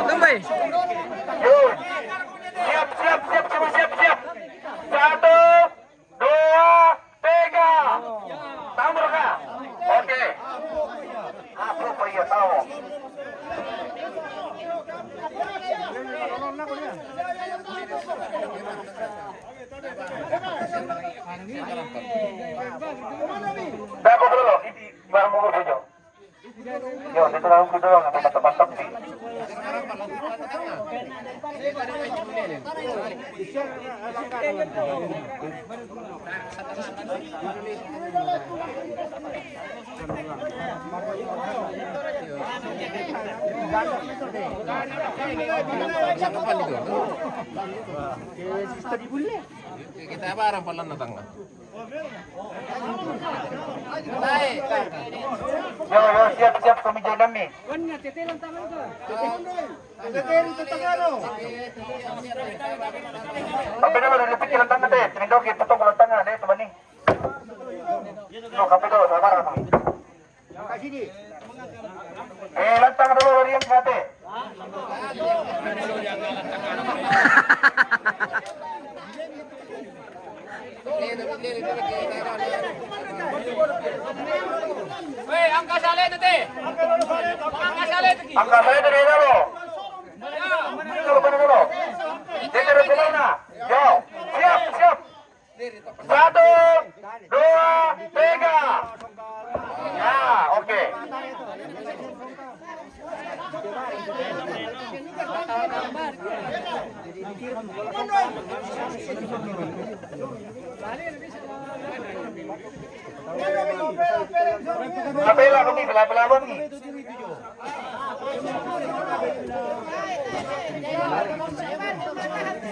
Tambay. Yun. Siap. Satu, dua, tiga. Tambah ka. Oke. Aku payah tahu. Dapat dulu. Ini barang bubur saja. Yo, dito lang ko doon. Mantap sih. Kita barang pala na tanga. Yo, siap kami jalan nih. Kape dulu dari pikiran tangan deh. Tindoki potong bola tangan deh teman nih. Yo, kape dulu sabar kami. Lantang dulu dari yang kate. Weh, angka saleh tadi. Angka saya dari dulu. Dulu. Dari mana? Yo, siap. 1, 2, 3. Ya, oke. Kapela kami, bela-belawan nih.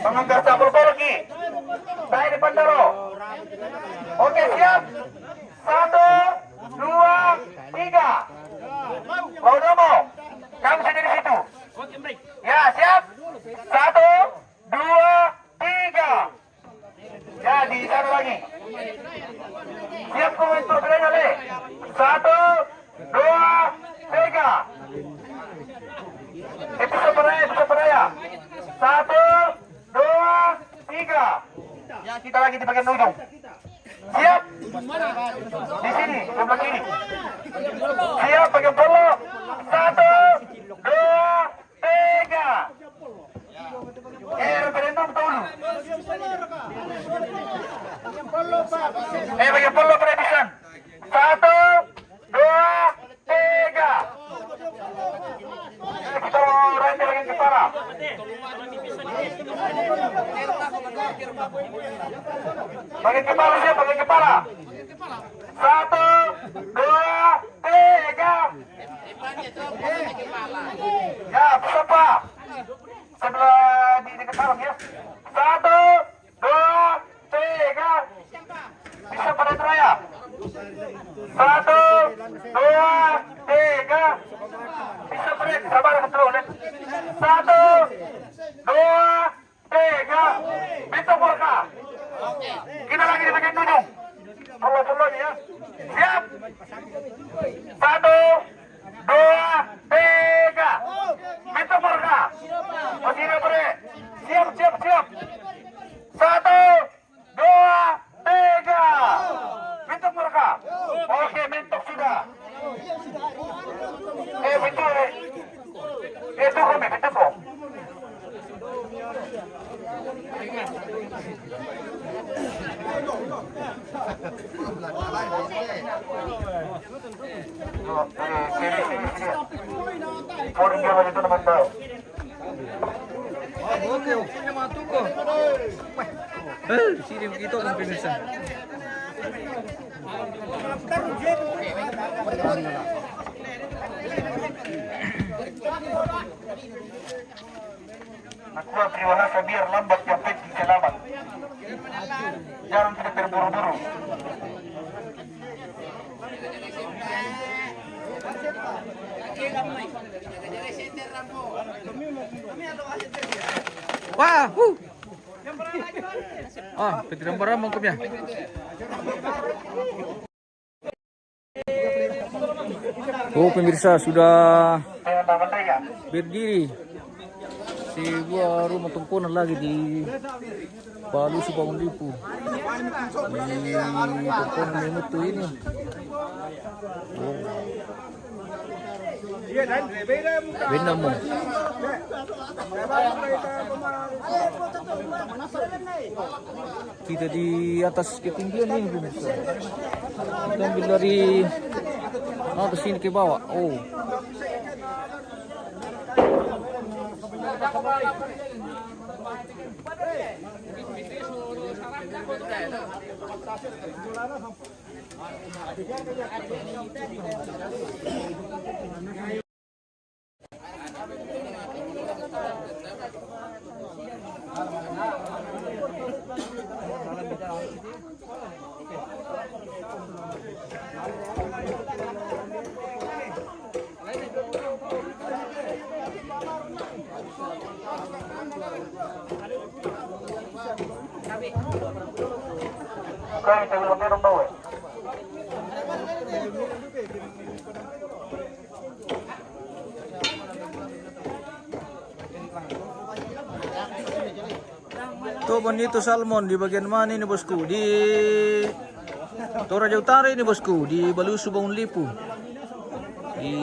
Mengangkat sabul lagi. Saya depan dulu. Oke, siap. 1, 2, 3. Mau demo. Kamu sendiri situ. Ya, siap. 1, 2, 3. Ya, di sana lagi. Siap kau instrukturnya, Le. 1, 2, 3. Itu sebenarnya. 1, 2, 3. Ya, kita lagi di bagian ujung. Siap. Di sini, sebelah kiri. Siap, bagian polo. 1, 2, 3. Referendum dulu. Bagian polo perebusan. 1, 2, 3. Kita mau rantai bagian kepala. Bagian kepala siap, bagian kepala. 1, 2, 3. Ya, siapa? Sebelah di dekat sarung ya. 1, 2, 3. Bisa pada teraya. 1, 2, 3. Bisa pada sabar betul. 1, 2, 3. Pintu murka. Kita lagi di bagian ujung. Polo ya. Siap. 1, 2, 3. Pintu murka. Masih bre. Siap. 1, 2, 3. Pintu murka. Oke, mentok sudah. Betul. Itu kami, betul kok. Itu naman daw. Oke, naman tuko. Sini begitu kung pinsan. Nakuha priwahasa biar lambat sampai di selamat. Jangan kita terburu-buru. Wah, Petirang barang mangkupnya. Oh, pemirsa sudah Bantang menterinya. berdiri. Si baru matungkunan lagi di Palu Subang Lipu. Di tungkunan Nimutu ini. Benda mo. Kita di atas ketinggian ini pemirsa. Kita ambil dari atas sini ke bawah. Oh. Kau itu belum minum bau. Toban itu salmon di bagian mana ini bosku? Di Toraja Utara ini bosku, di Balu Subang Lipu. Di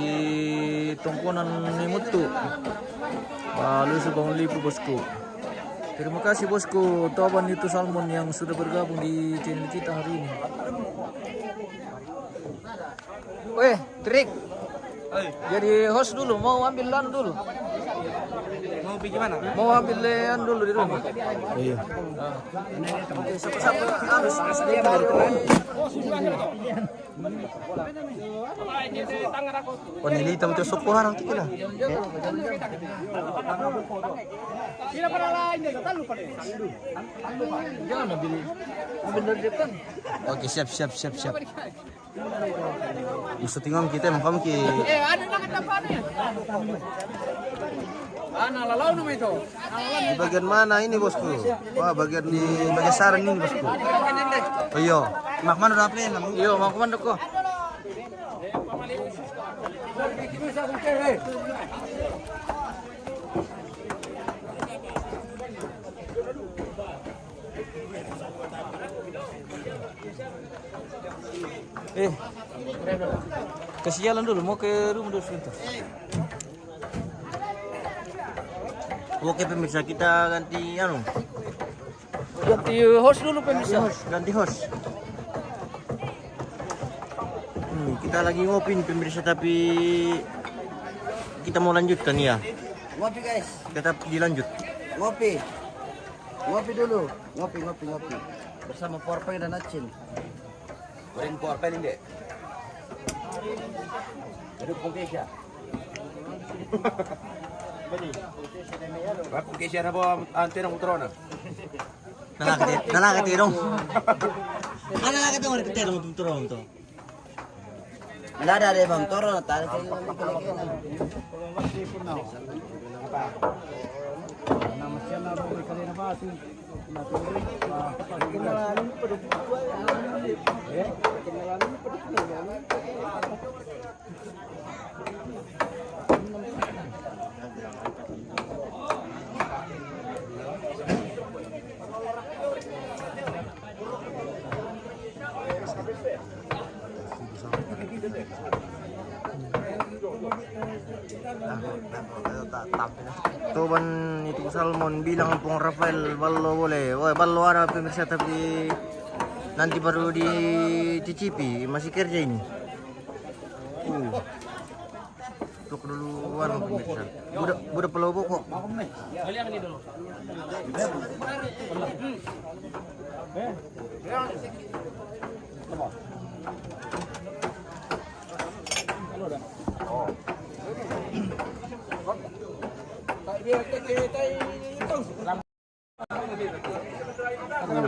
tungkunan Nimutu. Balu Subang Lipu bosku. Terima kasih bosku, Toban itu salmon yang sudah bergabung di channel kita hari ini. Weh, Trik. Jadi host dulu, mau ambil lan dulu. Mau pergi mana? Mau ambil lan dulu di rumah. Iya. Oke, siapa harus sedikit. Panilita mo sa sukuhan ang tikila. Jangan ambil dari depan. Oke, siap. Gusto tingnan kita emang kami ki. Ano na katapan niya? Nalalaw naman ito. Di bagian mana ini bosku? Wah, bagian sarang ini bosku. Oh iya, mak mana dapat yan? Iyo, mau komando ko. Kasih jalan dulu, mau ke rumah dulu sebentar. Oke pemirsa, kita ganti Ganti host dulu pemirsa. ganti host. Kita lagi ngopi nih pemirsa, tapi kita mau lanjutkan ya. Ngopi guys, Tetap dilanjut. ngopi. Ngopi dulu, ngopi. Bersama Porpeng dan Acin. Goreng porpel ini. Hidup Pungkesya. Pagkisya na po ante ng utrona. Nalakatirong. Nalakatirong nalakatirong tuturong to. Nada deh bang, toro na tarik kayo ng Toban itu salmon bilang Pung Rafael ballo boleh. Wah, ballo ada pemirsa, tapi nanti baru dicicipi, masih kerja ini. Tuk dulu pemirsa. Budak pelobo kok.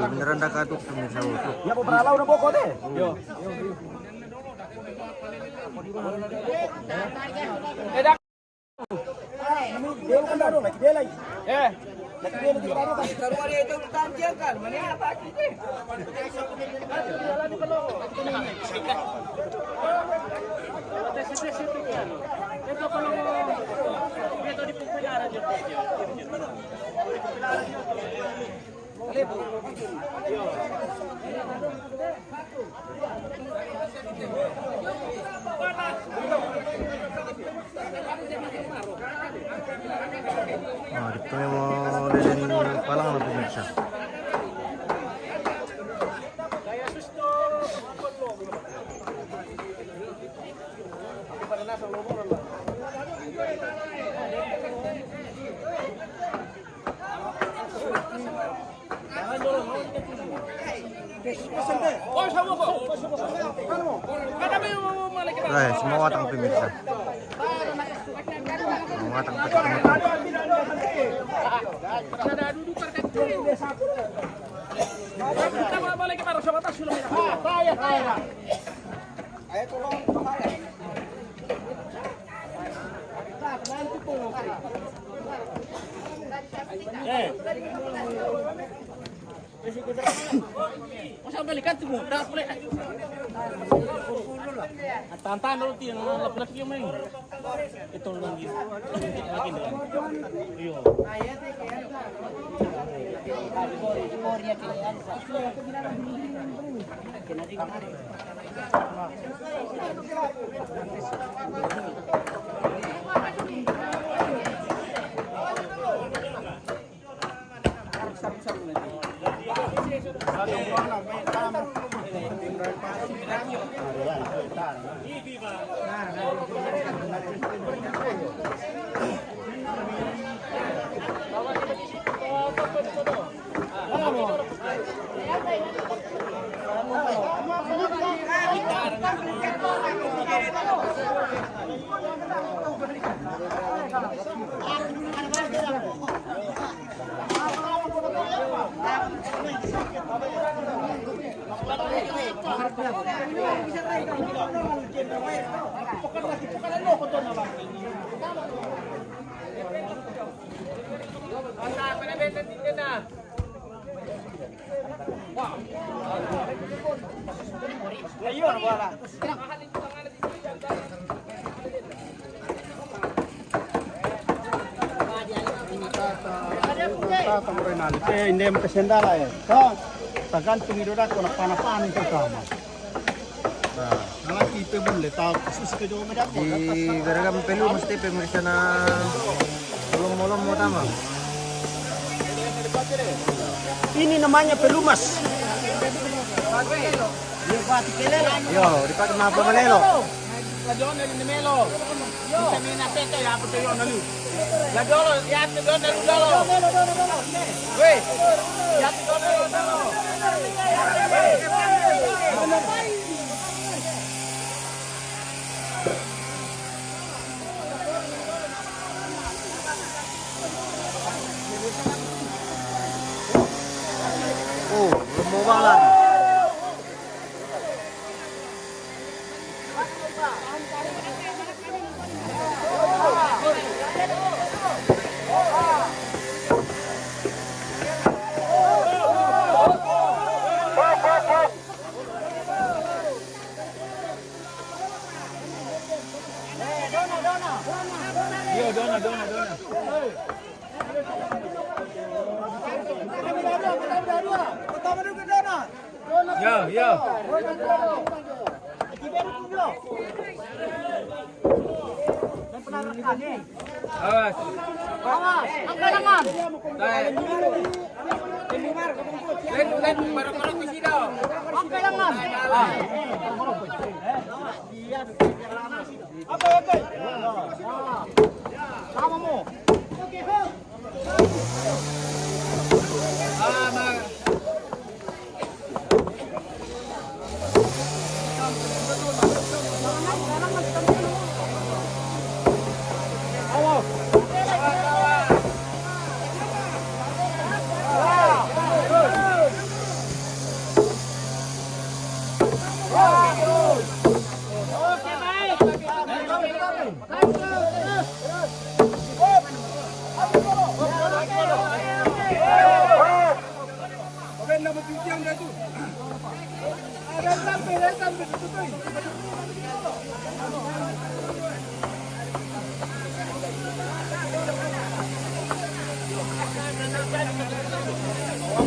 Beneran dah kaduk pemirsa. Ya po beralaw na boko deh. Nah, dito mo lilin pa lang na pemirsa. Guys, semua watang pemirsa. Semua watang pemirsa. Masa balikan tu mu, dah boleh. Tantan dulu tiang lap-lap yang main. Itu lagi. Lagi dah. Iyo. Hindi mo kasendala eh. So, tagantung itu dah kena panas-panas pertama. Nah, kalau kita boleh tahu khusus ke jauh medak. Di Garagam Pelu mesti pemirsa na molong-molong mo tama. Ini namanya pelumas. Yo, dipakai apa malelo? Oh, lumubang lagi.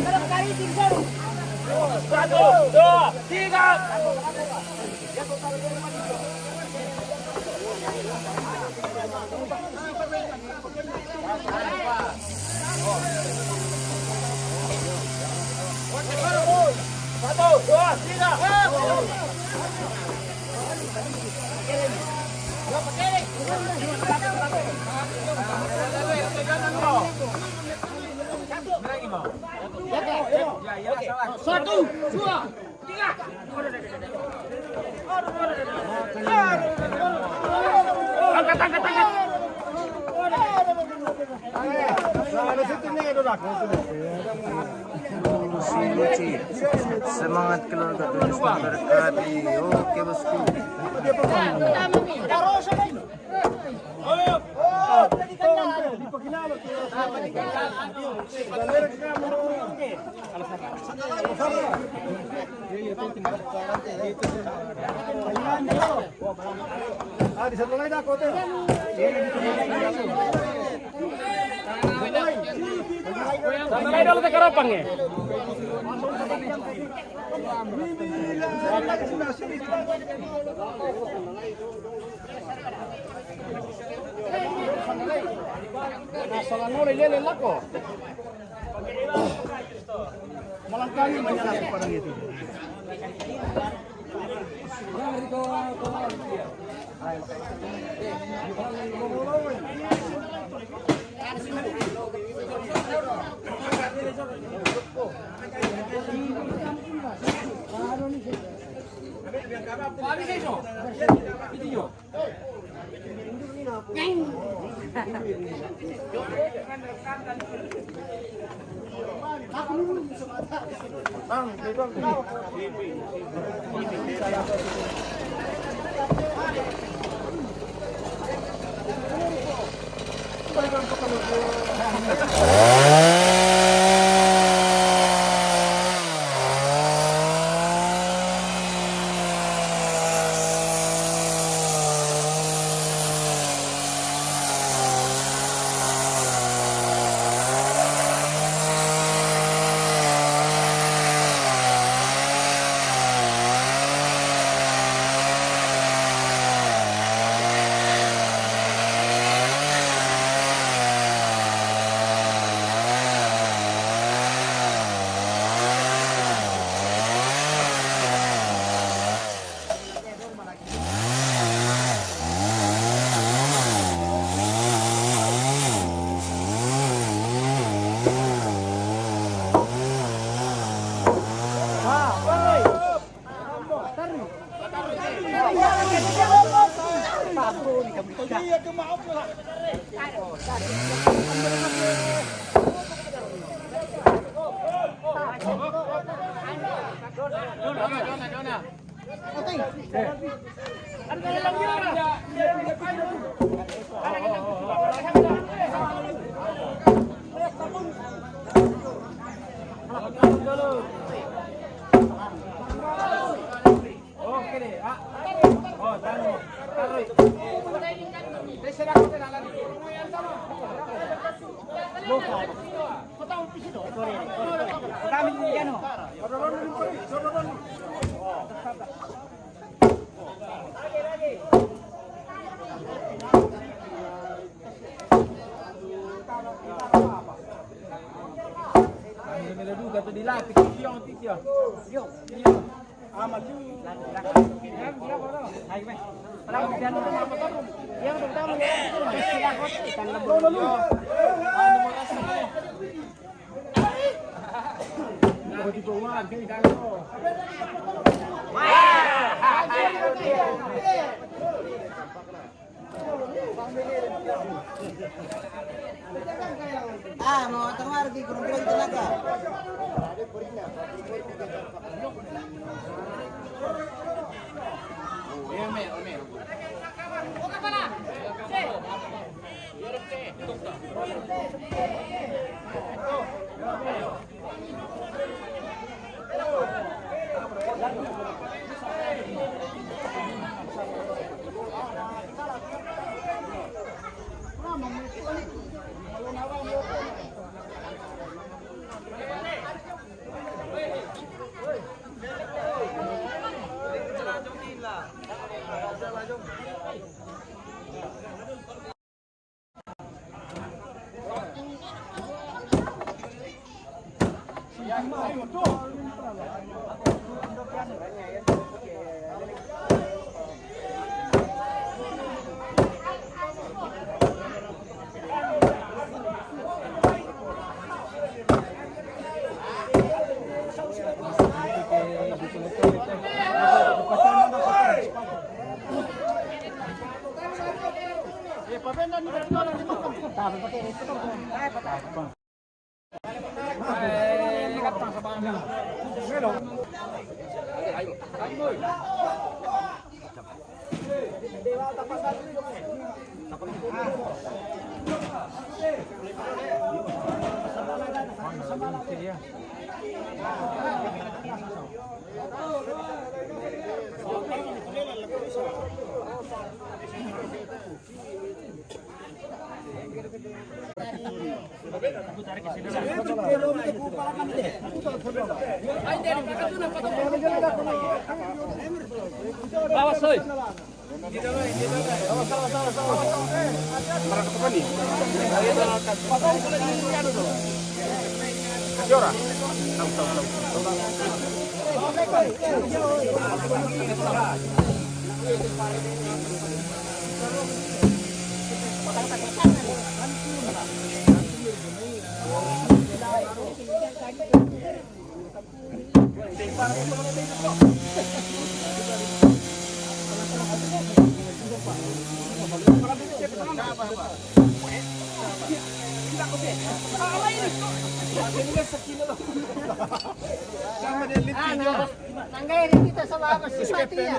Kalau kali tinggal 1, 2, 3. Satu, dua, tiga. Satu, dua, tiga. Angkat, angkat, angkat. Luci. Semangat keluarga tulis berkati. Oke bosku. Di satu lain aku tuh. Sampai dulu ke Karopang ya. Soalnya mulai lele lako. Melangkahnya menyerang pada itu. Mau tengah lagi kurang tenaga. Nanggayin kita sama apa sih mati ya?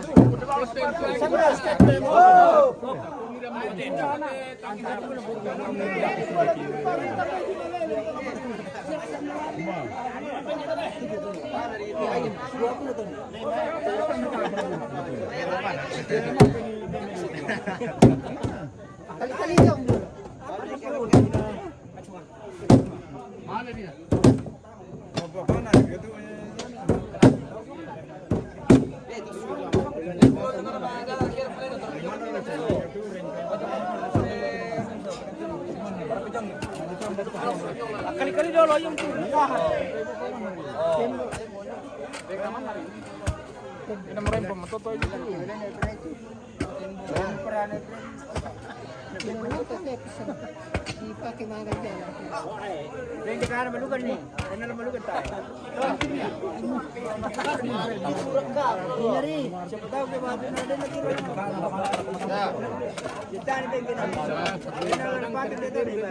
Kali-kali dong. Kali-kali dulu yung Dipakai mga ganyan. Hindi ka na malugan ni. Ano na malugan tayo? Nyari. Siapa tahu ke babu na din lagi. Kita ni pengen. Kita nak pakai dia ni.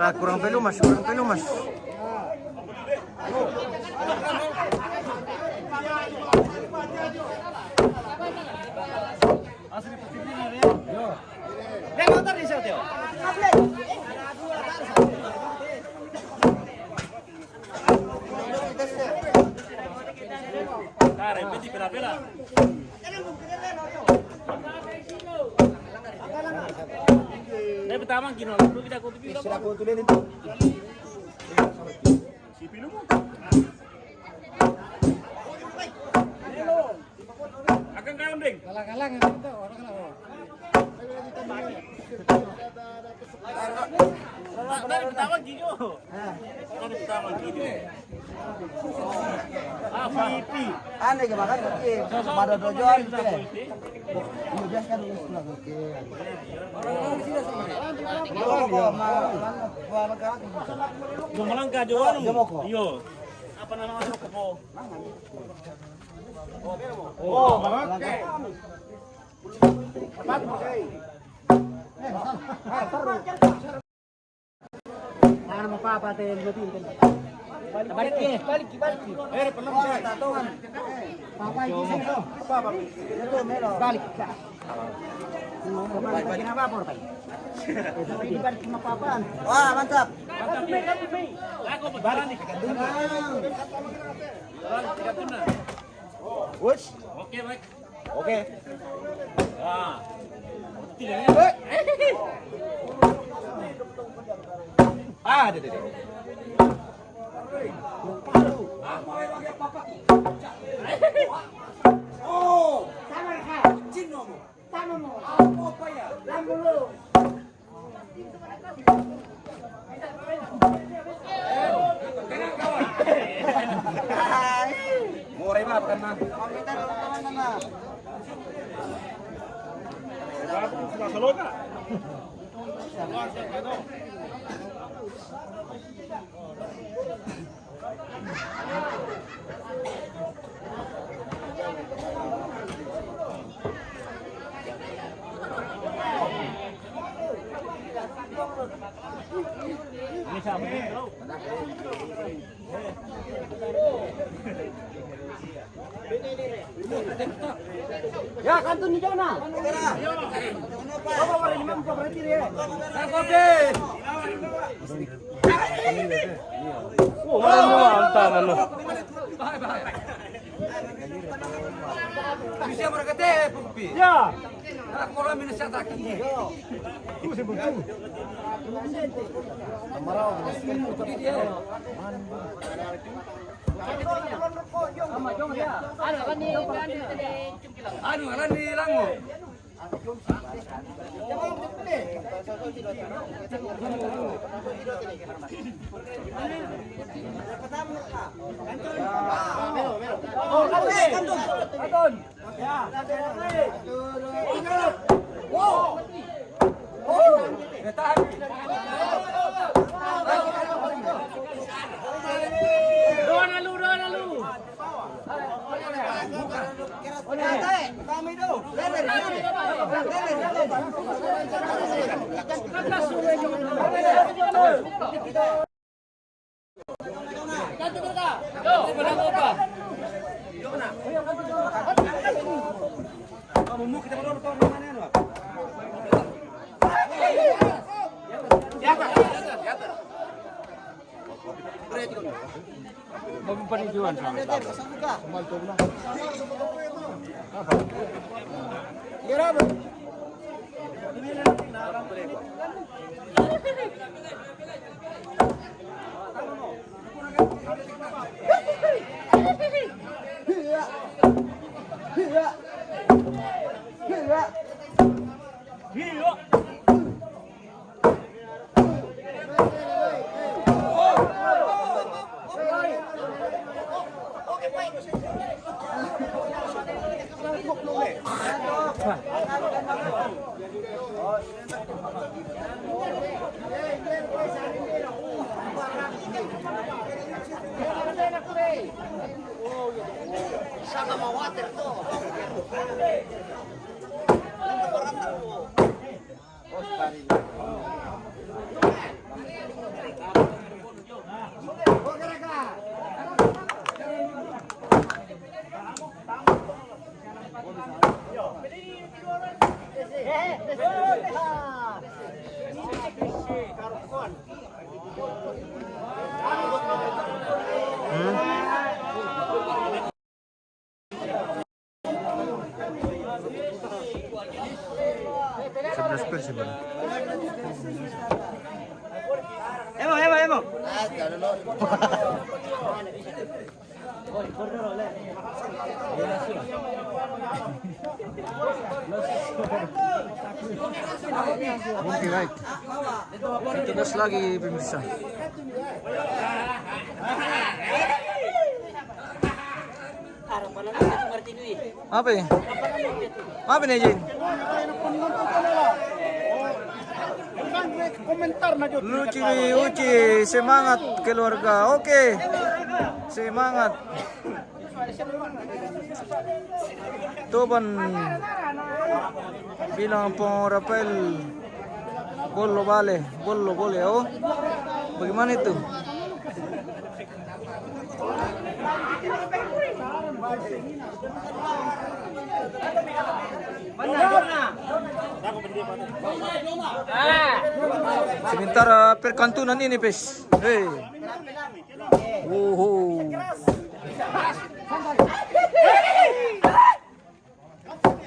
Ah, kurang pelumas, kurang pelumas. Dari pertama gino, dulu kita kutubi dulu. Sila ko tuloy nito. Akan kaon ding. Kalang-kalang itu orang kalang. Dari pertama gino. Dari pertama gino. Ah, pipi. Ane ke makan ke pada dojoan ke. Udah kan wis lah ke. Gumalang ka joan. Iyo. Apa nama masuk ko? Oh, malaki. Jangan mapapatin betul kan. Balik ke, balik. Penuh siya. Tatungan. Papa itu sino? Papa. Itu melo. Balik. Balik na vapor pa. Itu di balik mapapaan. Wah, mantap. Ako balik. Wush. Oke, baik. Oke. Ah. putih lah. Ada deh. Murai mah bukan mah. Ini sama ni. Ya, kantun ni jauh na. Oke, baik. Kita gas lagi pemirsa. Apa ya? Apa nih, Jin? Komentar na jud. Luci, Uci, semangat keluarga. Oke. Semangat. Tuban bilang pong Rafael Bollo boleh oh. Bagaimana itu? Sementara perkantunan ini, Pes. Hei.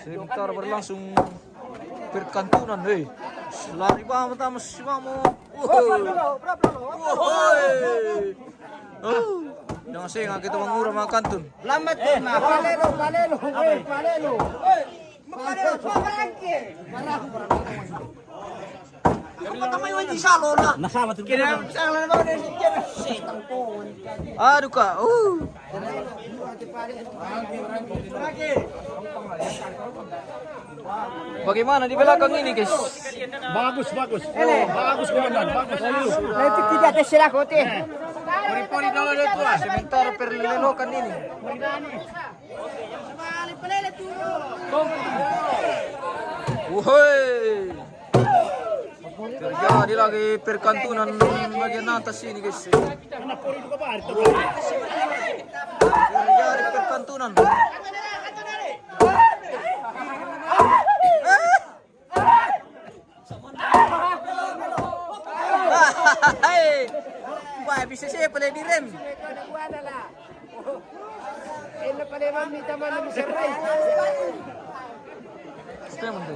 Sebentar berlangsung perkantunan, lari banget sama si Mamo. Jangan sengah kita mengurang mga kantun. Lambat eh, palelo. Nasama tuh. Aduh kak, Bagaimana di belakang ini guys? Bagus. Bagus komandan, bagus. Nanti tidak ada sila kote. Sementara perlelokan ini. Wuhoi. Terjadi lagi perkantunan bagian atas ini guys. Terjadi perkantunan. Wah, bisa saya boleh direm. Stem tu.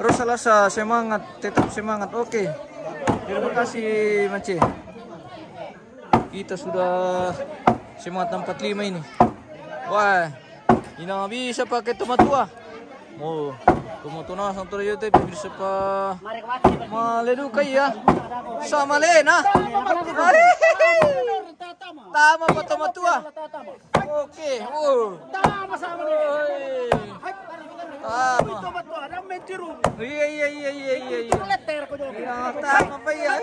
Terus selasa semangat, tetap semangat. Oke. Terima kasih Mace. Kita sudah semangat 45 ini. Wah, ini nggak bisa pakai tomat tua. Oh, tomat tua sang tua yote bisa pa. Maledu kaya. Sama lena. Tama pa tomat tua. Oke. Tama sama ni. Tama. Tomat tu ada mentiru. Iya. Letter ko dito. Tama pa yan.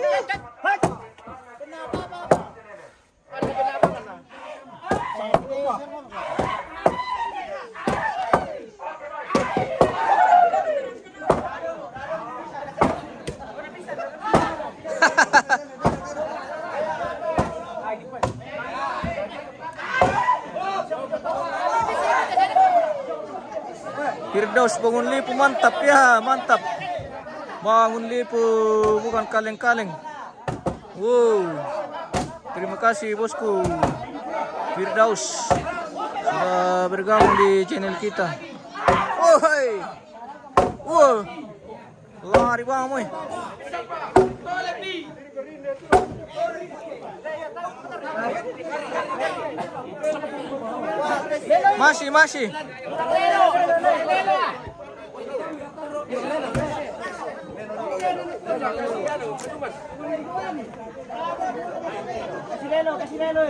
Firdaus bangun lipu mantap ya, mantap. Bangun lipu bukan kaleng-kaleng. Wow. Terima kasih bosku Firdaus sudah bergabung di channel kita. Woi. Wow. Lari bang moy. Masih. Kasih lelo.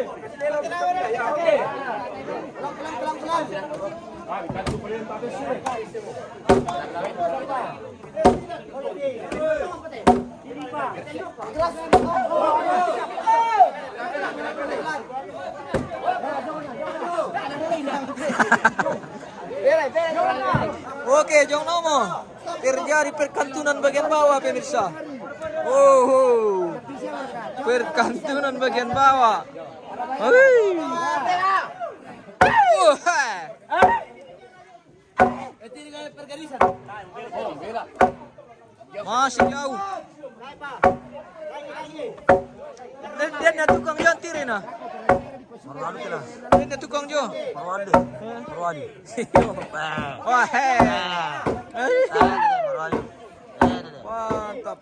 Oke, Jong Nomo. Terjadi perkantunan bagian bawah pemirsa. Oh, perkantunan bagian bawah. Masih jauh. Dia tukang jantir na. Marwadi lah. Dia tukang jo. Marwadi. Wah, Marwadi. mantap.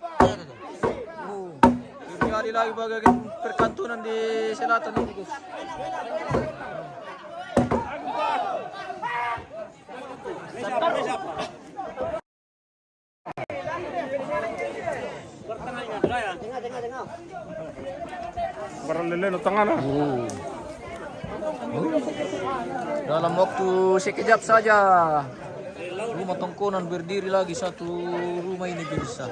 Terjadi lagi bagian perkantunan di selatan ini, guys. Barang lele tengah lah. Dalam waktu sekejap saja rumah tongkonan berdiri lagi satu rumah ini bisa.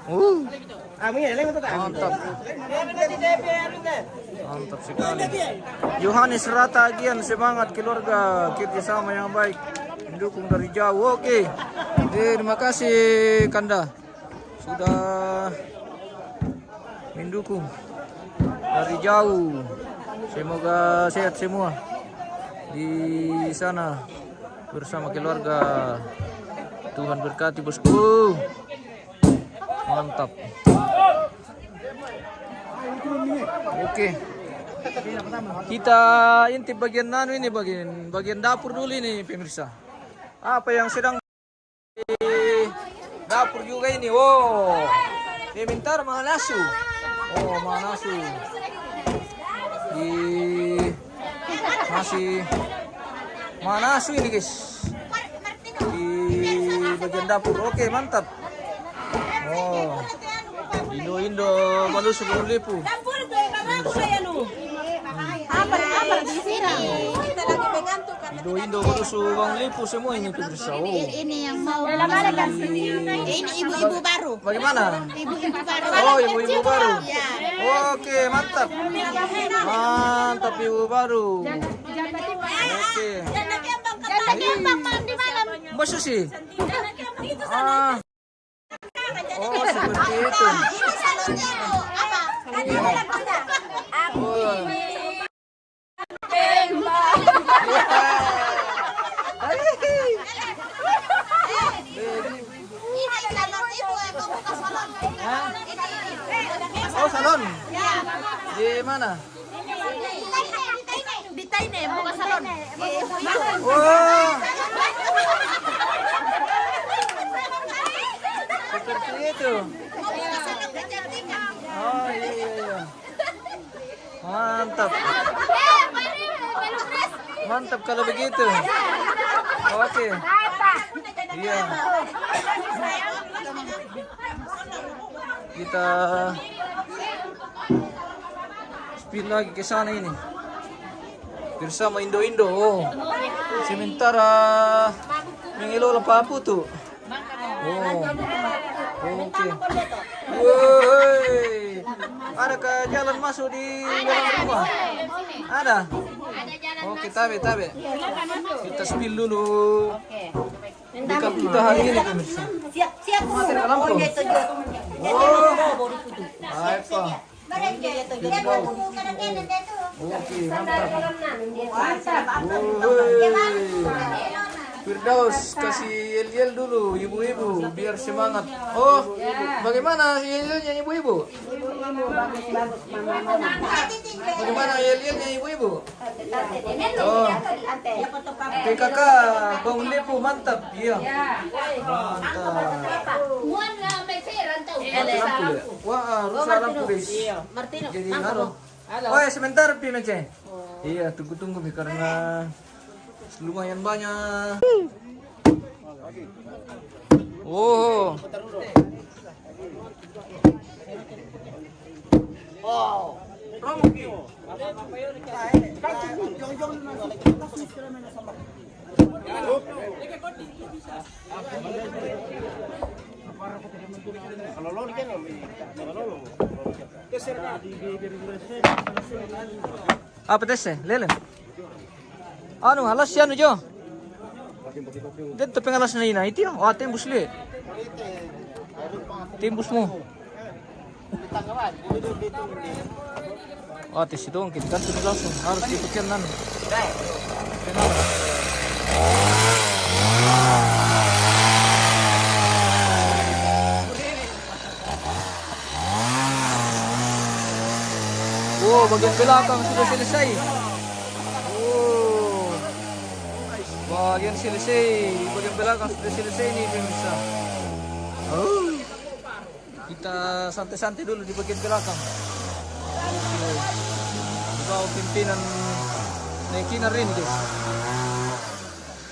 Mantap. Mantap sekali. Yohanes Rata Agian, semangat keluarga, kerjasama yang baik, mendukung dari jauh. Oke. Terima kasih Kanda sudah mendukung dari jauh. Semoga sehat semua di sana bersama keluarga. Tuhan berkati bosku. Mantap. Oke. Kita intip bagian ini bagian dapur dulu ini pemirsa. Apa yang sedang di dapur juga ini? Oh. Sebentar mga nasu. Oh, mga nasu. Masih mga nasu ini guys. Di bagian dapur. Oke, mantap. Oh. Indo Balusubong Lipu. Indo Balusubong Lipu semua ini pemirsa. Oh. Ini yang mau ini ibu-ibu baru. Bagaimana? Ibu-ibu baru. Oh, ibu-ibu baru. Ya. Oke, mantap. Mantap ibu baru. Oke. Masa sih? Ah. Oh, seperti itu. Ini salonnya Bu. Apa? Oh. Ini salon ibu yang mau buka salon. Oh, salon. Di mana? Di Taine buka salon. Oh. Seperti itu. Oh, iya. Mantap. Mantap kalau begitu. Oke. Iya. Kita speed lagi ke sana ini. Bersama Indo. Oh. Sementara mengelola papu tuh. Oh. Oke. Woi. Ada ke jalan masuk di dalam rumah? Ada. Oke, tabe. Kita spill dulu. Bukan kita hari ini pemirsa. Siap Mati ke lampu. Oh. Apa? Oke, mantap. Firdaus kasih yel dulu ibu-ibu biar semangat. Oh, bagaimana yel-yelnya ibu-ibu? Bagaimana yel-yelnya ibu-ibu? Oh, PKK Bang Lipu mantap. Iya. Mantap. Mati lampu ya? Wah, rusak lampu guys. Jadi halo. Oh ya sebentar Pimece. Iya, tunggu karena lumayan banyak. Oh. Apa tesnya? Lele. Anu alas yan jo. Dito pengalas na ina iti oh tembus le. Tembus mo. Oh tes itu kita kan langsung harus dipakai nan. Oh bagian belakang sudah selesai. Bagian selesai, bagian belakang sudah selesai nih pemirsa. Oh, kita santai-santai dulu di bagian belakang. Di bawah pimpinan Nekinar ini guys.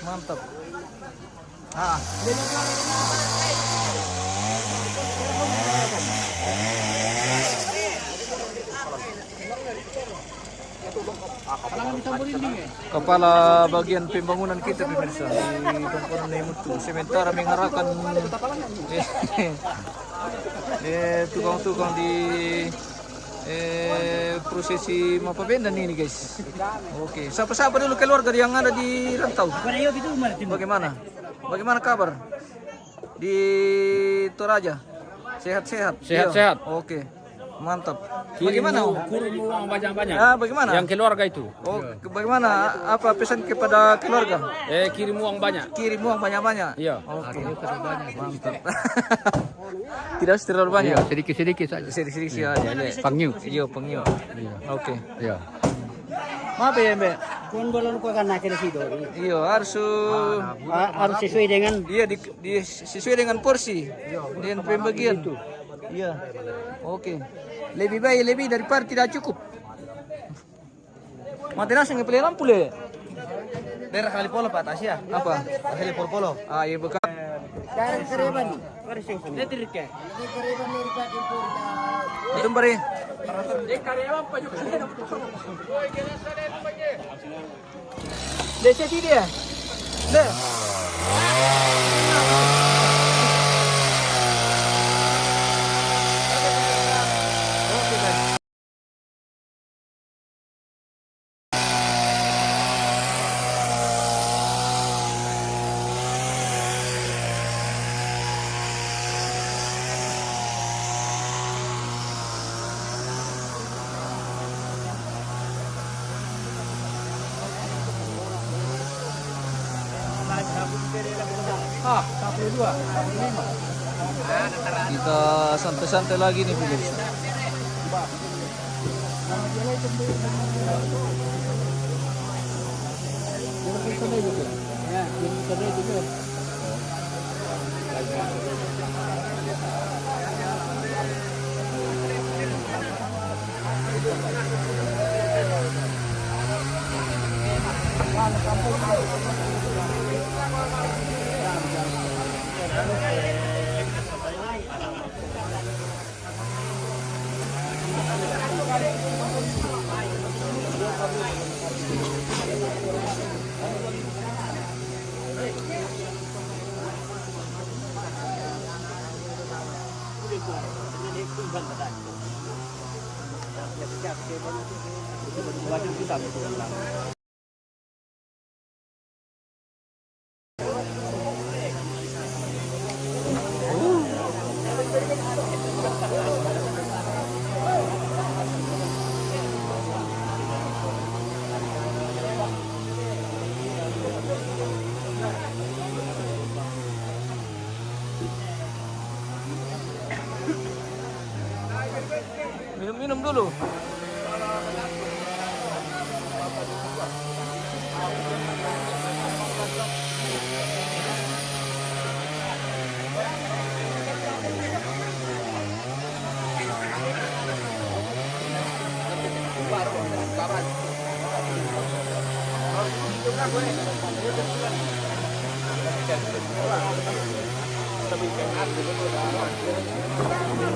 Mantap. Ah. Kepala bagian pembangunan kita pemirsa di Tongkonan Nemutu. Sementara mengharapkan tukang-tukang di prosesi mapabendan ini guys. Oke, siapa-siapa dulu keluarga yang ada di rantau. Bagaimana kabar di Toraja? Sehat-sehat. Sehat-sehat. Oke. mantap. Bagaimana Om? Kirim uang banyak-banyak. Bagaimana? Yang keluarga itu. Oh, bagaimana? Apa pesan kepada keluarga? Kirim uang banyak. Kirim uang banyak-banyak. Iya. Oke. Mantap. Tidak terlalu banyak. Sedikit-sedikit saja. Sedikit aja. Pangyu. Iya, pengyo. Oke. Iya. Maaf ya, Mbak. Kung balon ko kan nakin si Dori. Iya, harus Harus sesuai dengan iya sesuai dengan porsi dengan pembagian. Iya. Oke. Lebih daripada tidak cukup. Mati langsung ngepelai lampu le. Daerah kali polo Pak Tasya. Apa? Kali polo. Iya bekas. dari seriban. Itu bari. Desa dia. Le. Kita santai-santai lagi nih pemirsa. Minum dulu.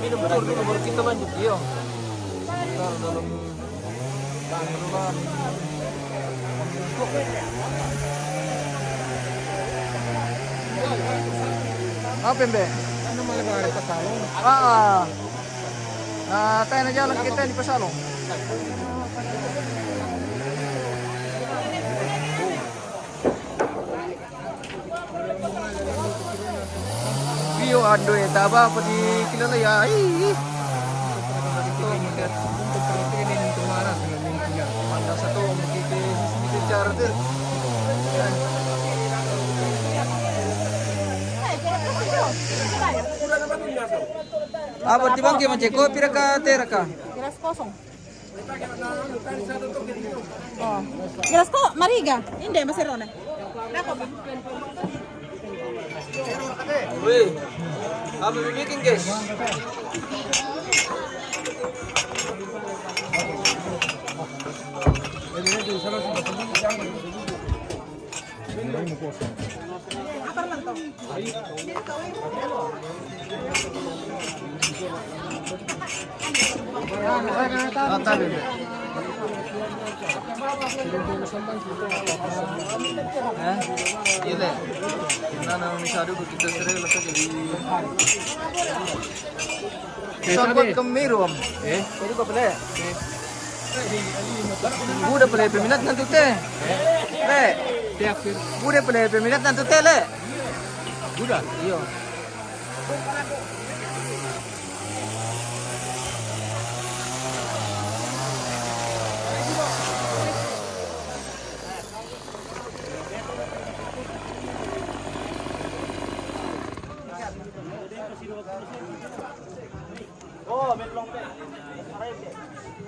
Minum dulu baru kita lanjut. Iya. Ntar dalam apa Mbe? Nah, tayo na jalan kita di Pasalong. View ado ya, taba apa di kilala ya? Satu mungkin charter. Apa tibang ke maceko pira ka tera ka? Gelas kosong. Oh. Gelas kok mariga? Hindi masih rone. Weh. Apa bikin guys? Iya, kita nang misado kita sering letak di. Sambut kemiru om. Jadi apa pula? Udah pula peminat nanti teh. Le. Udah pula peminat nanti teh le. Udah. Iya.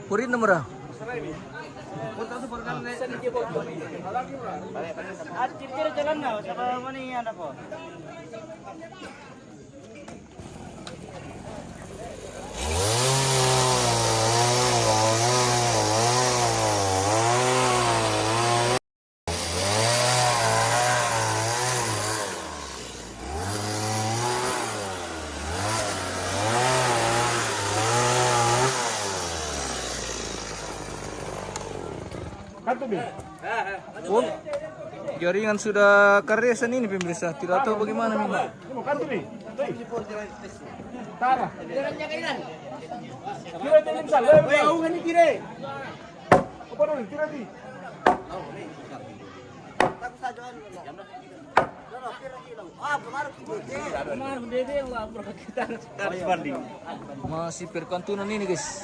Purin na mura. At titira jalan na, saka mana yan ako. Oh, jaringan sudah karesan ini pemirsa. Tidak tahu bagaimana memang. Masih perkantunan ini guys.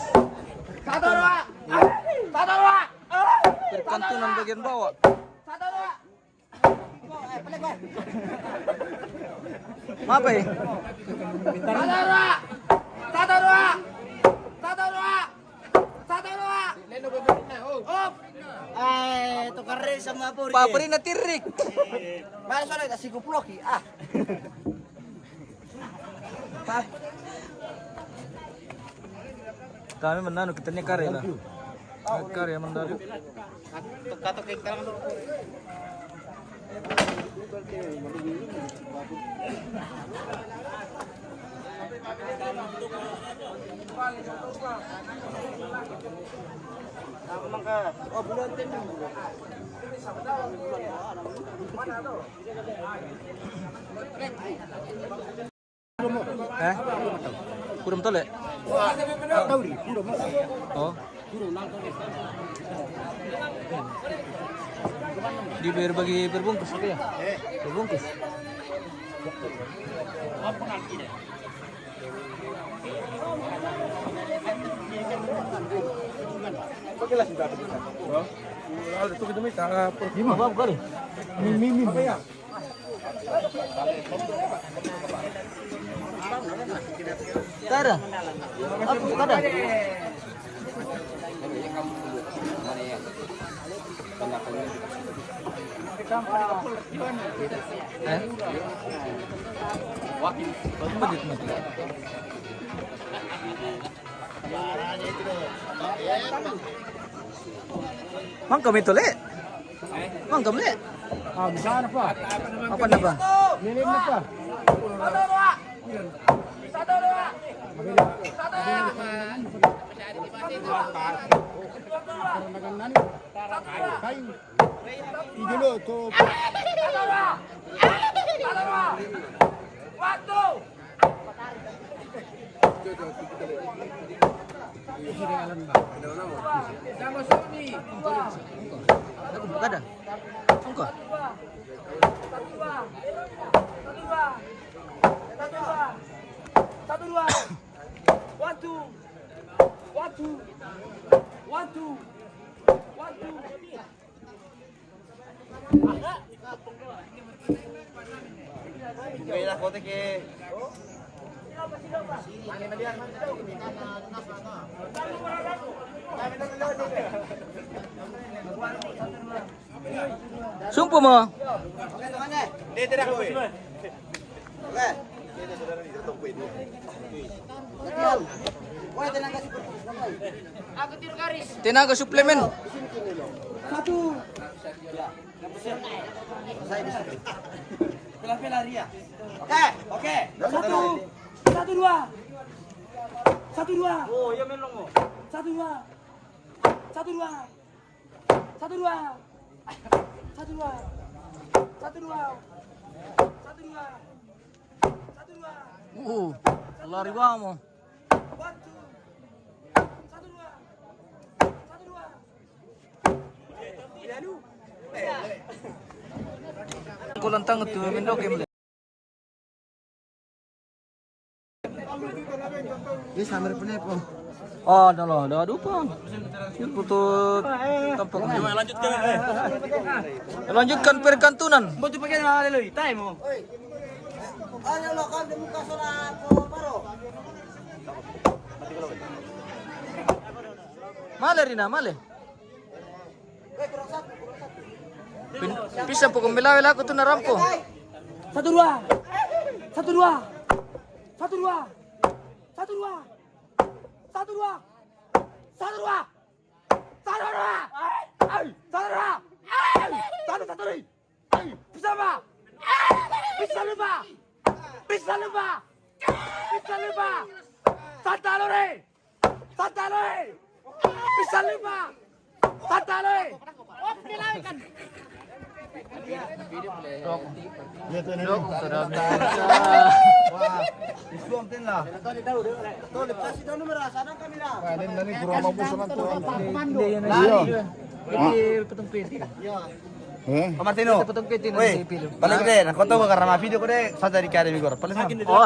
Perkantunan bagian bawah. Apa ya? Tukar rin sama Puri. Papri na tirik. Mana soalnya tak siku ploki. Kami menanu kita ni karya lah. Karya mendalu. Katok kita kan. Oh bulan tim. Kurum tole. Oh. Dibayar bagi berbungkus oke ya? Berbungkus. Tara. Apa kada? Mang kami tole. Mang kami le. Bisa na pa. Apa na ba? Milim na pa. Idolo to. Aku buka dah. Engkau. Kailah kote ke. Sumpah mo. Tenaga suplemen. Pila-pila Ria. Oke. Satu dua. Oh, iya melong mo. Satu dua. Lari ba mo? Kulang tangan tuh mendok ya. Yes, hammer punya po. Oh, dah dupa. Yun po to tampak. Lanjutkan perkantunan. Buti pa kaya Leloy, tayo mo. Ano lo kan di muka sola ko paro. Male Rina, male. Bisa po kung bilawil ako ito na rampo. 1-2. 1-2. 1-2. 1-2. 1-2. 1-2. 1-2. Bisa ba? Bisa lupa. Bisa lupa. Bisa lupa. Santalore. Santalore. Bisa lupa. Santalore. Pak Martino. Woi, paling gede. Nah, kau tahu karena video ko deh, saya dari Academy Gor. Paling sama. Oh,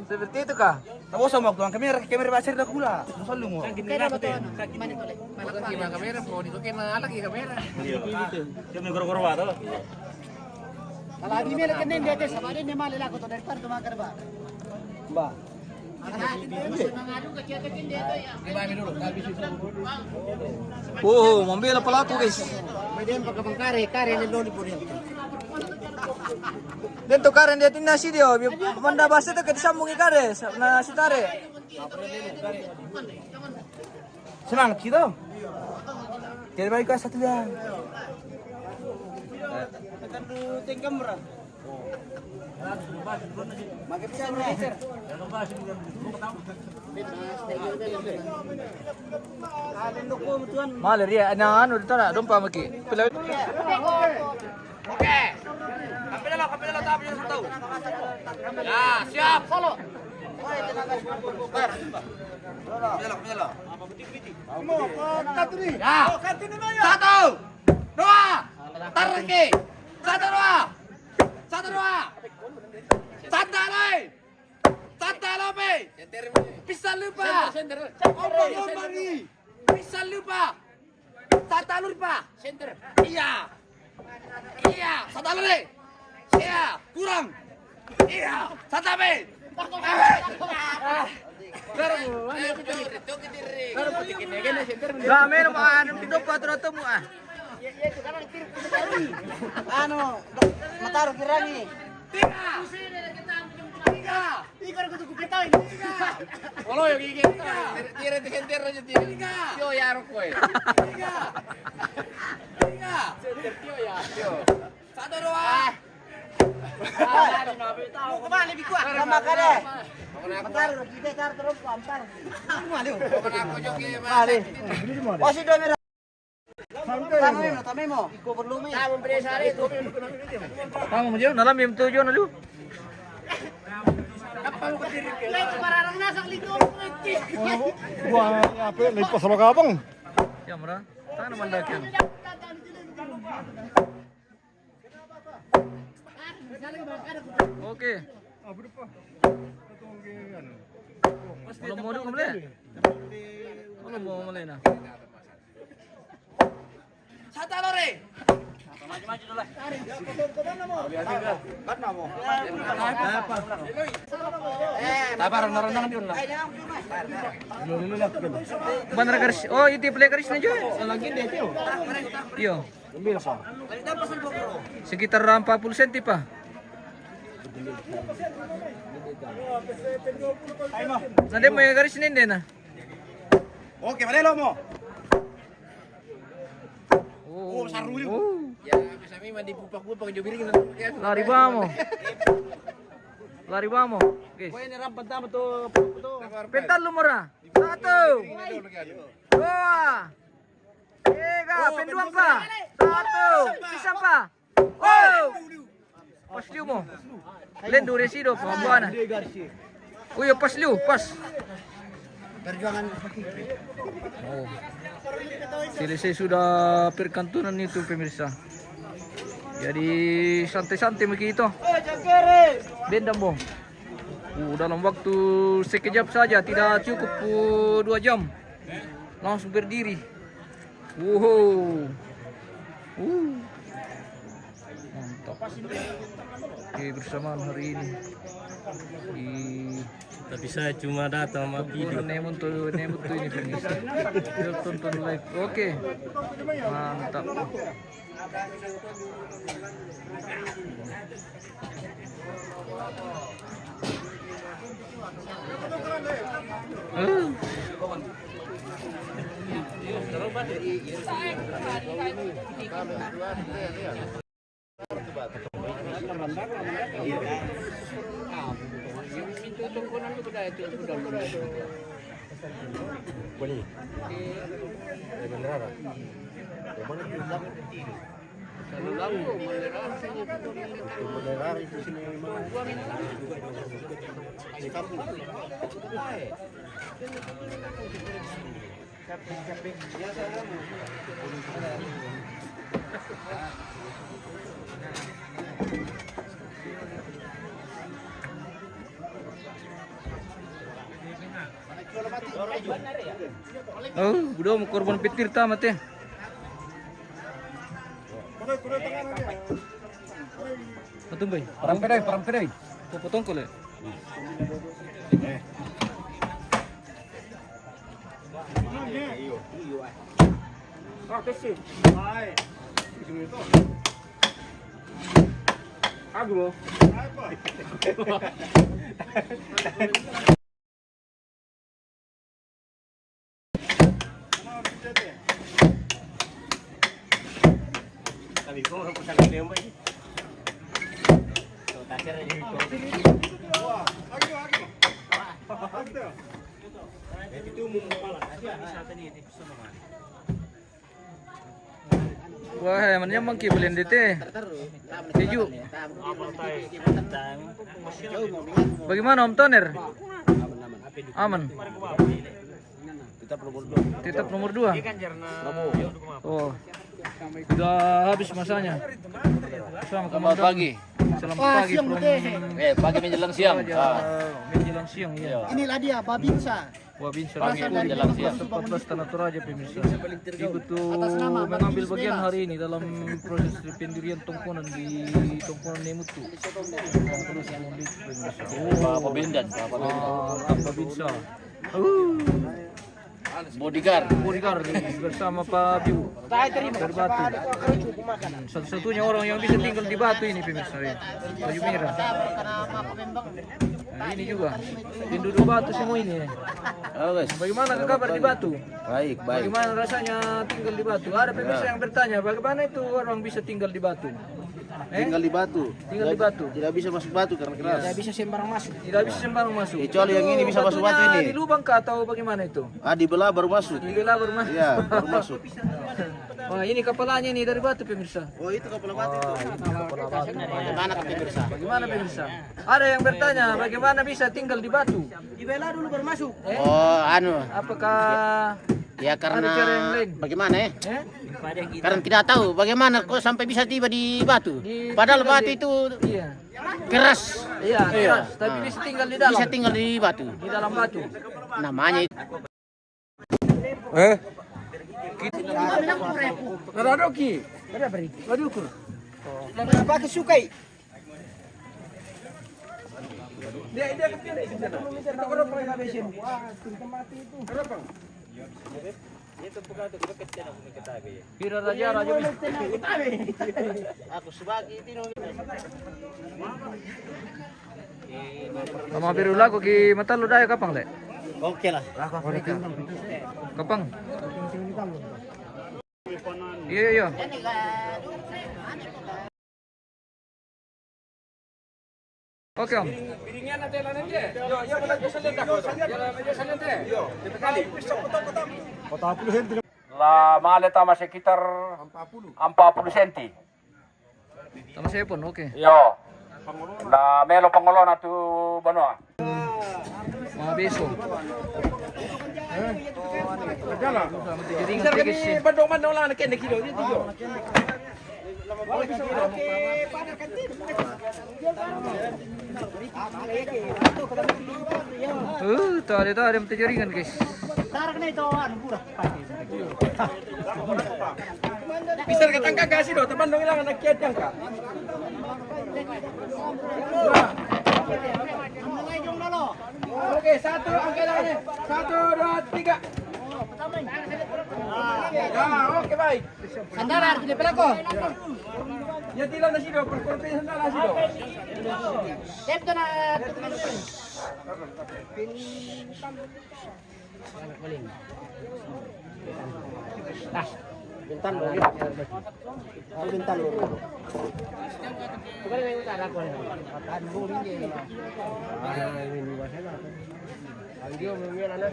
seperti itu kah? Tahu sama waktu kamera basir dah pula. Selalu mo. Kalau ini mereka kenin dia aja sama dia malah laku tu dari par tu makan ba. Ba. Oh, membela pelaku guys. Median pakai bangkare, kare ni loli pun dia. Dan to karen dia tinasi dia. Manda basa to ket sambung ikare na sitare. Semangat kita. Jadi balik ke satu dah. Tekan tu tengkam berat. Makai pisau ni. Male dia ana anu dito na dompa maki. Pila Oke. Kapil lo tapi yang satu. Ya, siap. Solo. Kapil lo. Ya. Satu. Dua. Tarik lagi. 1-2. 1-2. Santai. Santai. Bisa lupa. Bisa lupa. Santai lupa. Center. Iya. Santai. Iya. Kurang. Iya. Santai. Lah meron anu pido 400 mo ah. Ano, mataruh kirangi. 3. Ikar ko tu kita ini. Walo yung gigit. Tira di center aja tira. Yo yaro ko eh. 3. Center tio ya. 1-2. Mau kemana lebih kuat? Sama kade. Mataruh kita tar terus antar. Malu. Ako joki Kali. Pasti do merah. Tama mo. Iko perlu mi. Tama bre sari ko. Tama mo diyo, nalam yung tuyo na lu. Parang nasa lito. Buah apa lepas sama kabang. Ya mura. Tana man dakyan. Okay. Walang mo doon muli. Walang mo muli na. Santalore. Bandara Karis. Oh, itu play Karis na dyan. Lagi dia tu. Iyo. Sekitar 40 senti pa. Nanti mo yung Karis din na. Oke, Manelo mo. Oh, saruli. Ya, bisa mi mandi pupak-pupak jobiring. Lari ba mo? Lari ba mo? Guys. Kau ini rampat tama tu. Pental lumura. 1, 2, 3, penduang pa. 1, isa pa. Oh! Pasliu mo. Lendo resido pa buana. Uy, pasliu, pas. Perjuangan Oh. Selesai sudah perkantoran itu pemirsa. Jadi santai-santai begitu. Bendam bom. Dalam waktu sekejap saja, tidak cukup 2 jam. Langsung berdiri. Wow. Mantap. Oke, bersamaan hari ini. Tapi saya cuma datang sama video. Nemut tuh ini pemirsa. Yuk tonton live. Oke. Mantap. Oh, udah mau korban petir tamat ya. Potong bay. Perang pedai. Potong ko le. Wah, mananya mangki belen dete. Seju. Bagaimana Om Toner? Aman. Tetap nomor 2. Oh. Sudah habis masanya. Selamat pagi. Selamat pagi. Pagi menjelang siang. Menjelang siang ya. Inilah dia Babinsa. Wabinsa Pagi menjelang siang. 14 Tanah Toraja pemirsa. Ikut tuh mengambil bagian hari ini dalam proses pendirian tongkonan di tongkonan Nemutu. Pak Bindan. Babinsa. Bodyguard. Bersama Pak Biu dari Batu. Satu-satunya orang yang bisa tinggal di Batu ini pemirsa ya. Baju merah. Nah, ini juga penduduk Batu semua ini. Bagaimana kabar di Batu? Baik. Bagaimana rasanya tinggal di Batu? Ada pemirsa yang bertanya, bagaimana itu orang bisa tinggal di Batu? Tinggal di Batu. Tinggal di Batu. Tidak bisa masuk Batu karena keras. Tidak bisa sembarang masuk. Tidak bisa sembarang masuk. Kecuali yang ini bisa masuk Batu Batunya ini. di lubang kah atau bagaimana itu? Dibelah baru masuk. Dibelah baru masuk. Iya, baru masuk. Wah, ini kepalanya ini dari Batu pemirsa. Oh, itu kepala Batu itu. Bagaimana pemirsa? Bagaimana pemirsa? Ada yang bertanya, bagaimana bisa tinggal di Batu? Dibela dulu baru masuk. Oh, Apakah ya ada cara yang lain? bagaimana ya? Eh? Karena tidak tahu bagaimana kok sampai bisa tiba di Batu. Padahal Batu itu Iya. keras. Iya, keras, tapi bisa tinggal di dalam. Bisa tinggal di Batu. Di dalam batu. Namanya itu. Naradoki. Wadukur. Pakai sukai. Dia kepilih di sana. Kita orang paling habisin. Pira raja. Aku sebagai itu. Mama biru lagu ki mata lu daya kapang le. Oke lah. Kapang. Iya. Oke Om. La maleta masih sekitar 40 cm. Sama saya pun oke. Yo. Na melo pangolona tu Banoa. Mga beso. Bandong lang na kende kilo dito. Tadi yang terjaringan guys. Tarik na ito, ano pura. Pisar ka tangka kasi do, tabandong lang nakiyat yan ka. Oke, satu angkat tangannya. 1, 2, 3. Ya, oke baik. Sandaran di pelako. Ya tila na sido, perkorte sandaran sido. Dito na. Bintan lo. Bintan lo. Bukan yang utara ko. Patan mo rin din. Angdio memang anak.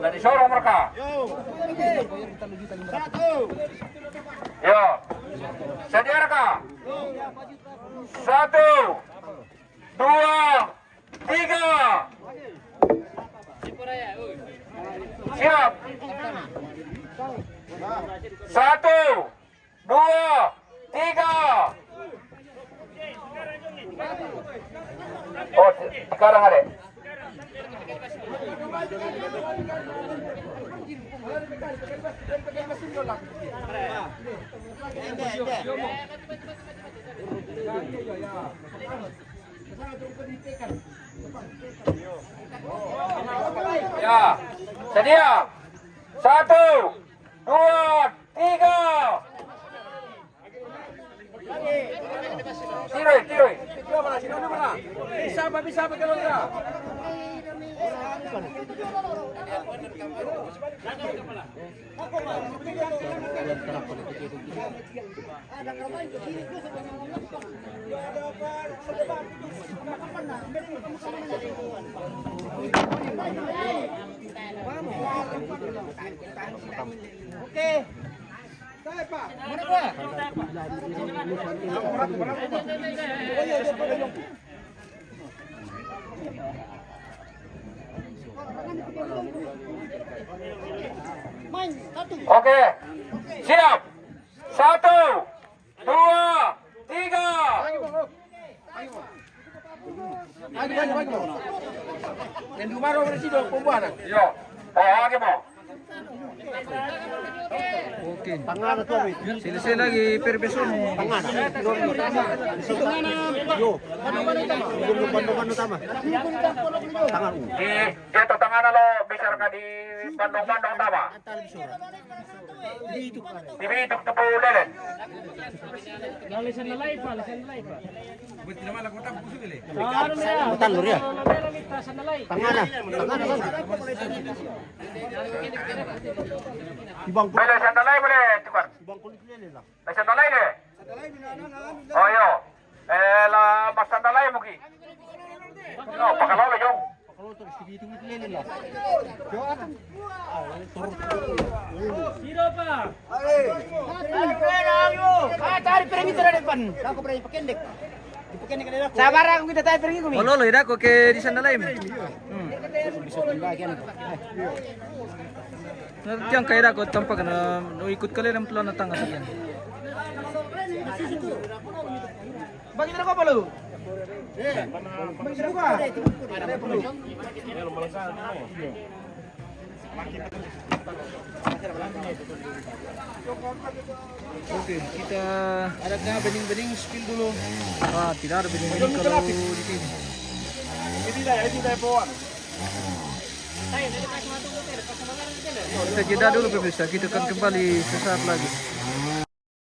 Dari sorong mereka. Yo. Sedia mereka. 1, 2, 3. Siap. 1, 2, 3. Oh, sekarang ada. Ya, sedia. 1, 2, 3. Tiroy, tiroy. Sino mana? Bisa kalau enggak. Oke. Saya Pak. Mana gua? Oke. Siap. 1, 2, 3. Yang dumaro na sido pembuat. Yo. Oh, lagi mo. Oke. Tangan to mi. Selesai lagi perbeson. Tangan. Yo. Bandungan utama. Tangan. Di dito tanganan lo bisa ka di Bandung tama. Di Bituk tu lelen. Lalisan na live pa, lalisan na live pa. Hutan lur ya. Tangan na. Ibang Boleh sandalay boleh tukar. ibang kulit lele lang. May sandalay le. Oh yo. La mas sandalay mo ki. No, pakalaw le yung. Kalau terus dibitung lele lang. Sino pa? Tarik pergi tu depan. Aku pergi pakendek. Dipakendek kali aku. Sabar aku kita tarik pergi kami. Lolo, ida ko ke di sana lain. Nanti yang kaya ko tampak na ikut kalian ang plan na tanga sa yan. Bagi kita apa lu? Bagi kita apa? Oke, kita ada bening-bening spill dulu. Ah, tidak ada bening-bening kalau di sini. Ini dah bawaan. Kita jeda dulu pemirsa, kita akan kembali sesaat lagi.